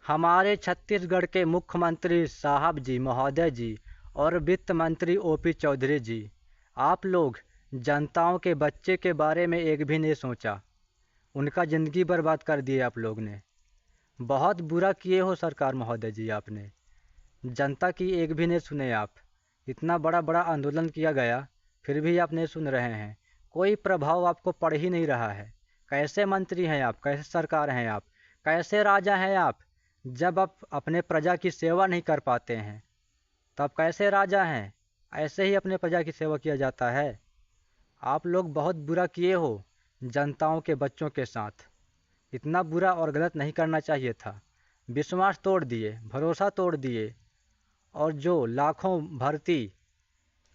हमारे छत्तीसगढ़ के मुख्यमंत्री साहब जी महोदय जी और वित्त मंत्री ओपी चौधरी जी, आप लोग जनताओं के बच्चे के बारे में एक भी नहीं सोचा। उनका ज़िंदगी बर्बाद कर दिए आप लोग ने। बहुत बुरा किए हो सरकार महोदय जी आपने। जनता की एक भी नहीं सुने आप। इतना बड़ा बड़ा आंदोलन किया गया, फिर भी आप नहीं सुन रहे हैं। कोई प्रभाव आपको पड़ ही नहीं रहा है। कैसे मंत्री हैं आप, कैसे सरकार हैं आप, कैसे राजा हैं आप, जब आप अपने प्रजा की सेवा नहीं कर पाते हैं तब कैसे राजा हैं। ऐसे ही अपने प्रजा की सेवा किया जाता है। आप लोग बहुत बुरा किए हो जनताओं के बच्चों के साथ। इतना बुरा और गलत नहीं करना चाहिए था। विश्वास तोड़ दिए, भरोसा तोड़ दिए, और जो लाखों भर्ती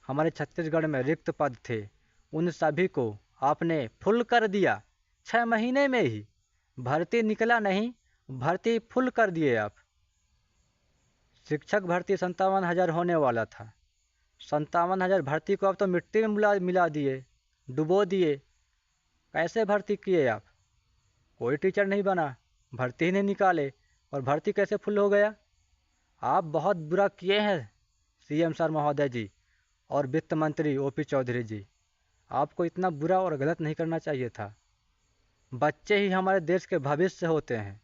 हमारे छत्तीसगढ़ में रिक्त पद थे उन सभी को आपने फुल कर दिया। 6 महीने में ही भर्ती निकला नहीं, भर्ती फुल कर दिए आप। शिक्षक भर्ती 57,000 होने वाला था। 57,000 भर्ती को आप तो मिट्टी में मिला मिला दिए, डुबो दिए। कैसे भर्ती किए आप? कोई टीचर नहीं बना, भर्ती ही नहीं निकाले, और भर्ती कैसे फुल हो गया? आप बहुत बुरा किए हैं सीएम सर महोदय जी और वित्त मंत्री ओपी चौधरी जी। आपको इतना बुरा और गलत नहीं करना चाहिए था। बच्चे ही हमारे देश के भविष्य होते हैं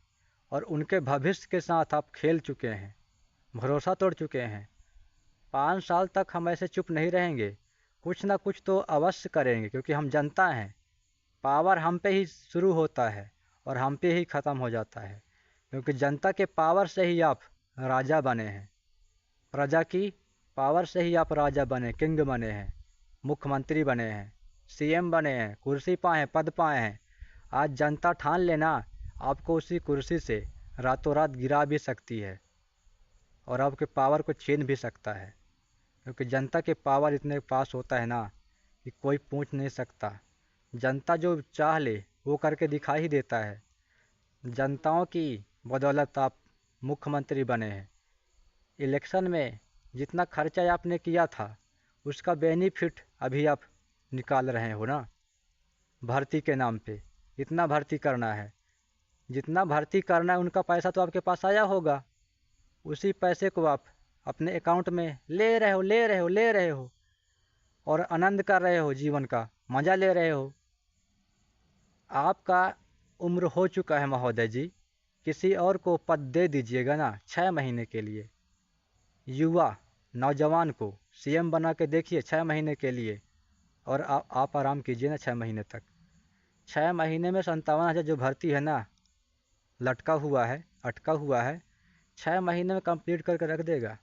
और उनके भविष्य के साथ आप खेल चुके हैं, भरोसा तोड़ चुके हैं। 5 साल तक हम ऐसे चुप नहीं रहेंगे, कुछ ना कुछ तो अवश्य करेंगे, क्योंकि हम जनता हैं। पावर हम पे ही शुरू होता है और हम पे ही ख़त्म हो जाता है, क्योंकि जनता के पावर से ही आप राजा बने हैं। प्रजा की पावर से ही आप राजा बने, किंग बने हैं, मुख्यमंत्री बने हैं, सीएम बने हैं, कुर्सी पाए हैं, पद पाए हैं। आज जनता ठान लेना, आपको उसी कुर्सी से रातों रात गिरा भी सकती है और आपके पावर को छीन भी सकता है, क्योंकि जनता के पावर इतने पास होता है ना कि कोई पूछ नहीं सकता। जनता जो चाह ले वो करके दिखा ही देता है। जनताओं की बदौलत आप मुख्यमंत्री बने हैं। इलेक्शन में जितना खर्चा आपने किया था उसका बेनिफिट अभी आप निकाल रहे हो ना। भर्ती के नाम पे इतना भर्ती करना है, जितना भर्ती करना है उनका पैसा तो आपके पास आया होगा। उसी पैसे को आप अपने अकाउंट में ले रहे हो, ले रहे हो, ले रहे हो, और आनंद कर रहे हो, जीवन का मज़ा ले रहे हो। आपका उम्र हो चुका है महोदय जी, किसी और को पद दे दीजिएगा ना 6 महीने के लिए। युवा नौजवान को सीएम बना के देखिए 6 महीने के लिए, और आप आराम कीजिए ना 6 महीने तक। 6 महीने में 57,000 जो भर्ती है ना, लटका हुआ है, अटका हुआ है, 6 महीने में कंप्लीट करके रख देगा,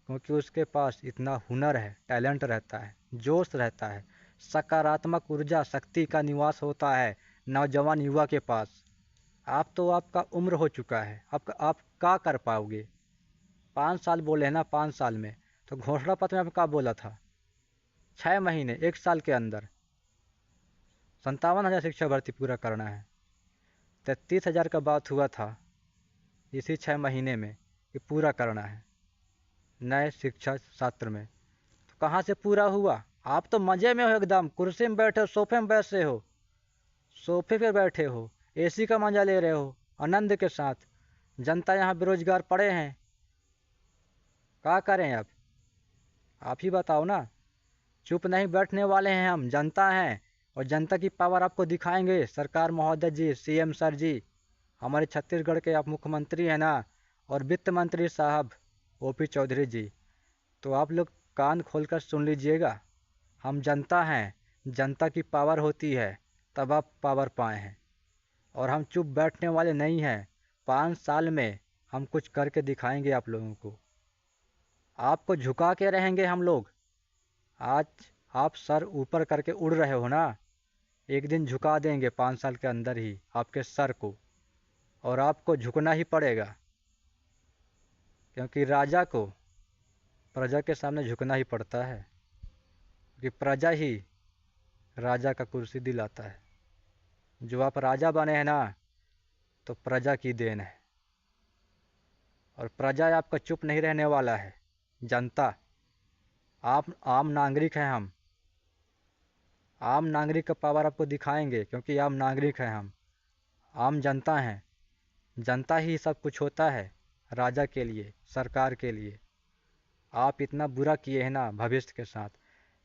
क्योंकि उसके पास इतना हुनर है, टैलेंट रहता है, जोश रहता है, सकारात्मक ऊर्जा शक्ति का निवास होता है नौजवान युवा के पास। आप तो आपका उम्र हो चुका है, आप क्या कर पाओगे? 5 साल बोले हैं ना, 5 साल में तो घोषणा पत्र में आपने क्या बोला था? 6 महीने, 1 साल के अंदर 57,000 शिक्षा भर्ती पूरा करना है। 33,000 का बात हुआ था इसी 6 महीने में कि पूरा करना है नए शिक्षा सत्र में। तो कहाँ से पूरा हुआ? आप तो मज़े में हो, एकदम कुर्सी में बैठे हो, सोफे में बैठे हो, सोफे पे बैठे हो, एसी का मज़ा ले रहे हो आनंद के साथ। जनता यहाँ बेरोजगार पड़े हैं, क्या करें अब? आप ही बताओ ना। चुप नहीं बैठने वाले हैं हम, जनता हैं, और जनता की पावर आपको दिखाएंगे सरकार महोदय जी, सीएम सर जी, हमारे छत्तीसगढ़ के आप मुख्यमंत्री हैं ना, और वित्त मंत्री साहब ओपी चौधरी जी। तो आप लोग कान खोलकर सुन लीजिएगा। हम जनता हैं, जनता की पावर होती है तब आप पावर पाए हैं, और हम चुप बैठने वाले नहीं हैं। 5 साल में हम कुछ करके दिखाएंगे आप लोगों को। आपको झुका के रहेंगे हम लोग। आज आप सर ऊपर करके उड़ रहे हो ना, एक दिन झुका देंगे 5 साल के अंदर ही आपके सर को, और आपको झुकना ही पड़ेगा, क्योंकि राजा को प्रजा के सामने झुकना ही पड़ता है, क्योंकि प्रजा ही राजा का कुर्सी दिलाता है। जो आप राजा बने हैं ना, तो प्रजा की देन है, और प्रजा आपका चुप नहीं रहने वाला है। जनता, आप आम नागरिक हैं, हम आम नागरिक का पावर आपको दिखाएंगे, क्योंकि आम नागरिक हैं हम, आम जनता हैं। जनता ही सब कुछ होता है, राजा के लिए, सरकार के लिए। आप इतना बुरा किए हैं ना भविष्य के साथ।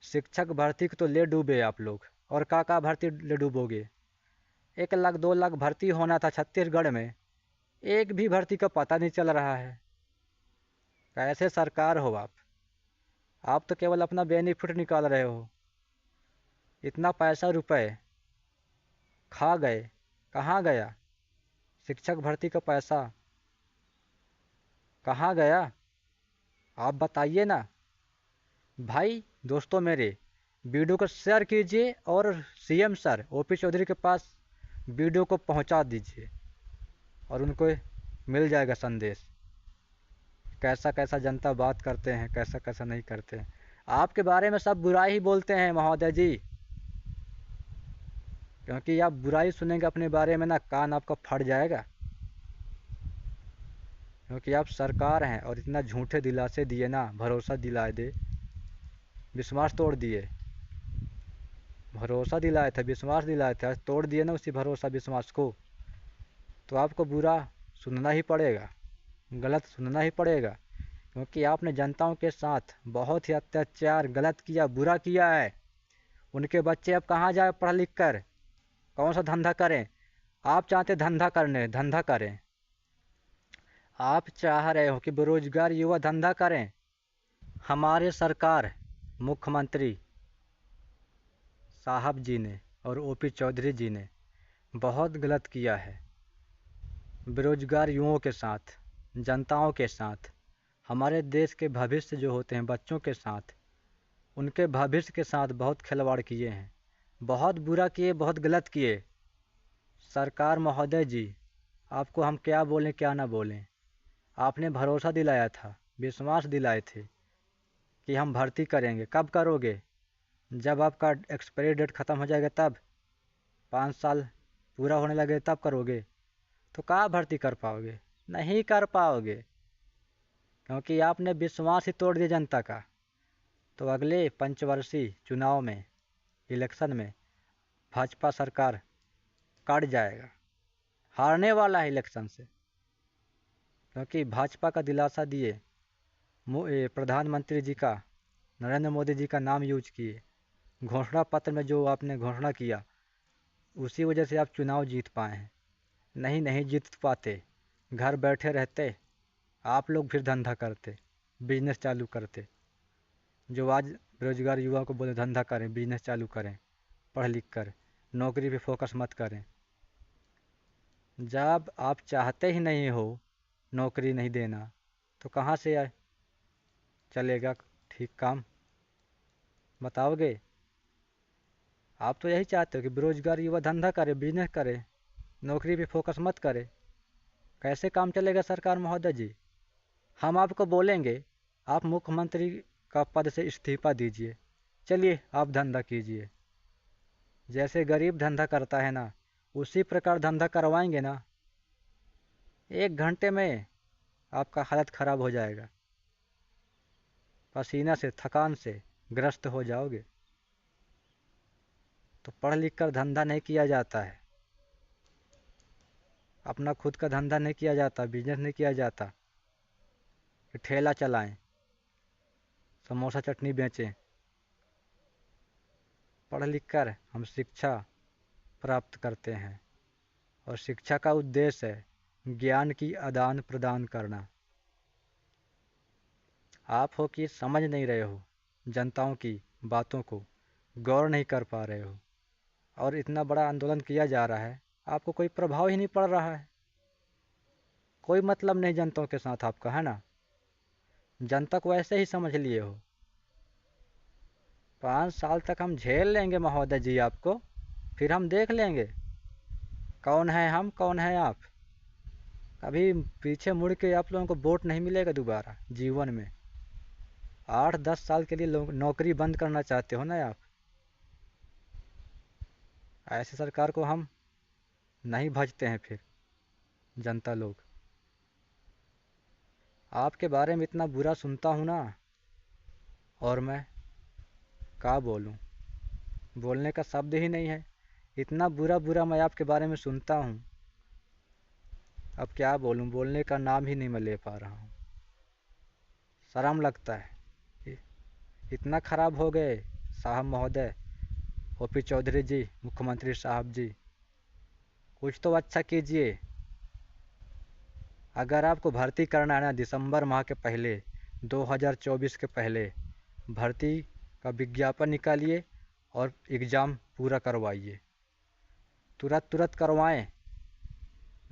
शिक्षक भर्ती को तो ले डूबे आप लोग, और का भर्ती ले डूबोगे। 1 लाख 2 लाख भर्ती होना था छत्तीसगढ़ में, एक भी भर्ती का पता नहीं चल रहा है। कैसे सरकार हो आप तो केवल अपना बेनिफिट निकाल रहे हो। इतना पैसा रुपए खा गए, कहाँ गया? शिक्षक भर्ती का पैसा कहाँ गया? आप बताइए ना भाई। दोस्तों मेरे, वीडियो को शेयर कीजिए और सीएम सर ओपी चौधरी के पास वीडियो को पहुंचा दीजिए, और उनको मिल जाएगा संदेश कैसा कैसा जनता बात करते हैं, कैसा कैसा नहीं करते हैं। आपके बारे में सब बुराई ही बोलते हैं महोदय जी, क्योंकि आप बुराई सुनेंगे अपने बारे में ना, कान आपका फट जाएगा। क्योंकि आप सरकार हैं और इतना झूठे दिलासे दिए ना, भरोसा दिलाए दे, विश्वास तोड़ दिए। भरोसा दिलाए थे, विश्वास दिलाए थे, आज तोड़ दिए ना उसी भरोसा विश्वास को। तो आपको बुरा सुनना ही पड़ेगा, गलत सुनना ही पड़ेगा, क्योंकि आपने जनताओं के साथ बहुत ही अत्याचार, गलत किया, बुरा किया है। उनके बच्चे अब कहाँ जाए पढ़ लिख कर, कौन सा धंधा करें? आप चाहते धंधा करने, धंधा करें। आप चाह रहे हो कि बेरोजगार युवा धंधा करें। हमारे सरकार, मुख्यमंत्री साहब जी ने और ओपी चौधरी जी ने बहुत गलत किया है बेरोजगार युवाओं के साथ, जनताओं के साथ, हमारे देश के भविष्य जो होते हैं बच्चों के साथ, उनके भविष्य के साथ बहुत खिलवाड़ किए हैं, बहुत बुरा किए, बहुत गलत किए। सरकार महोदय जी, आपको हम क्या बोलें क्या ना बोलें। आपने भरोसा दिलाया था, विश्वास दिलाए थे कि हम भर्ती करेंगे। कब करोगे? जब आपका एक्सपायरी डेट ख़त्म हो जाएगा तब, 5 साल पूरा होने लगे तब करोगे। तो कहाँ भर्ती कर पाओगे? नहीं कर पाओगे, क्योंकि आपने विश्वास ही तोड़ दिया जनता का। तो अगले पंचवर्षीय चुनाव में, इलेक्शन में भाजपा सरकार कट जाएगा, हारने वाला है इलेक्शन से, क्योंकि भाजपा का दिलासा दिए, प्रधानमंत्री जी का, नरेंद्र मोदी जी का नाम यूज किए, घोषणा पत्र में जो आपने घोषणा किया, उसी वजह से आप चुनाव जीत पाए हैं। नहीं, नहीं जीत पाते, घर बैठे रहते आप लोग, फिर धंधा करते, बिजनेस चालू करते। जो आज बेरोजगार युवा को बोले धंधा करें, बिजनेस चालू करें, पढ़ लिख कर, नौकरी पे फोकस मत करें। जब आप चाहते ही नहीं हो नौकरी नहीं देना, तो कहाँ से चलेगा ठीक काम? बताओगे? आप तो यही चाहते हो कि बेरोजगार युवा धंधा करे, बिजनेस करे, नौकरी पे फोकस मत करे। कैसे काम चलेगा सरकार महोदय जी? हम आपको बोलेंगे आप मुख्यमंत्री का पद से इस्तीफा दीजिए, चलिए आप धंधा कीजिए। जैसे गरीब धंधा करता है ना, उसी प्रकार धंधा करवाएंगे ना, 1 घंटे में आपका हालत ख़राब हो जाएगा, पसीना से, थकान से ग्रस्त हो जाओगे। तो पढ़ लिख कर धंधा नहीं किया जाता है, अपना खुद का धंधा नहीं किया जाता, बिजनेस नहीं किया जाता कि ठेला चलाएं, समोसा चटनी बेचें। पढ़ लिख कर हम शिक्षा प्राप्त करते हैं, और शिक्षा का उद्देश्य है ज्ञान की आदान प्रदान करना। आप हो कि समझ नहीं रहे हो जनताओं की बातों को, गौर नहीं कर पा रहे हो, और इतना बड़ा आंदोलन किया जा रहा है, आपको कोई प्रभाव ही नहीं पड़ रहा है। कोई मतलब नहीं जनताओं के साथ आपका, है ना? जनता को ऐसे ही समझ लिए हो। 5 साल तक हम झेल लेंगे महोदय जी आपको, फिर हम देख लेंगे कौन है हम, कौन है आप। कभी पीछे मुड़ के आप लोगों को वोट नहीं मिलेगा दोबारा जीवन में। 8-10 साल के लिए नौकरी बंद करना चाहते हो ना आप? ऐसी सरकार को हम नहीं भजते हैं फिर जनता लोग। आपके बारे में इतना बुरा सुनता हूँ ना, और मैं क्या बोलूँ, बोलने का शब्द ही नहीं है। इतना बुरा बुरा मैं आपके बारे में सुनता हूँ, अब क्या बोलूं, बोलने का नाम ही नहीं मैं ले पा रहा हूँ। शर्म लगता है। इ- इतना खराब हो गए साहब महोदय, ओपी चौधरी जी, मुख्यमंत्री साहब जी, कुछ तो अच्छा कीजिए। अगर आपको भर्ती करना है ना, दिसंबर माह के पहले, 2024 के पहले भर्ती का विज्ञापन निकालिए और एग्ज़ाम पूरा करवाइए। तुरंत तुरंत करवाएं,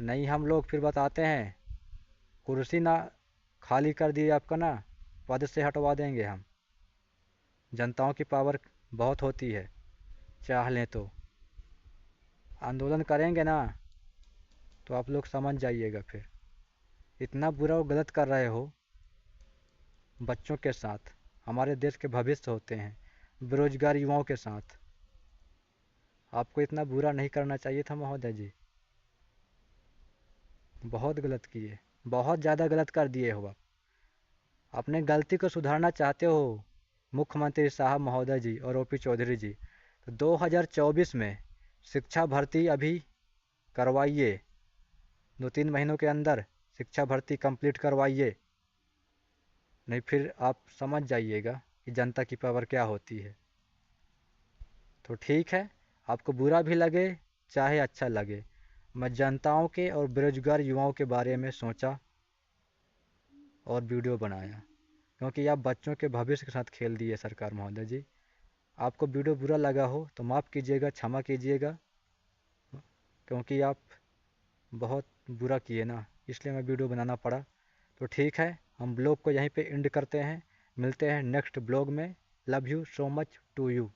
नहीं हम लोग फिर बताते हैं कुर्सी ना खाली कर दिए आपका ना, पद से हटवा देंगे हम। जनताओं की पावर बहुत होती है, चाह लें तो। आंदोलन करेंगे ना तो आप लोग समझ जाइएगा फिर। इतना बुरा वो गलत कर रहे हो बच्चों के साथ, हमारे देश के भविष्य होते हैं, बेरोजगार युवाओं के साथ। आपको इतना बुरा नहीं करना चाहिए था महोदय जी। बहुत गलत किए, बहुत ज़्यादा गलत कर दिए हो आप। अपने गलती को सुधारना चाहते हो मुख्यमंत्री साहब महोदय जी और ओपी चौधरी जी, तो 2024 में शिक्षा भर्ती अभी करवाइए। 2-3 महीनों के अंदर शिक्षा भर्ती कंप्लीट करवाइए, नहीं फिर आप समझ जाइएगा कि जनता की पावर क्या होती है। तो ठीक है, आपको बुरा भी लगे चाहे अच्छा लगे, मैं जनताओं के और बेरोजगार युवाओं के बारे में सोचा और वीडियो बनाया, क्योंकि आप बच्चों के भविष्य के साथ खेल दिए सरकार महोदय जी। आपको वीडियो बुरा लगा हो तो माफ़ कीजिएगा, क्षमा कीजिएगा, क्योंकि आप बहुत बुरा किए ना, इसलिए मैं वीडियो बनाना पड़ा। तो ठीक है, हम ब्लॉग को यहीं पे एंड करते हैं, मिलते हैं नेक्स्ट ब्लॉग में। Love you so much to you.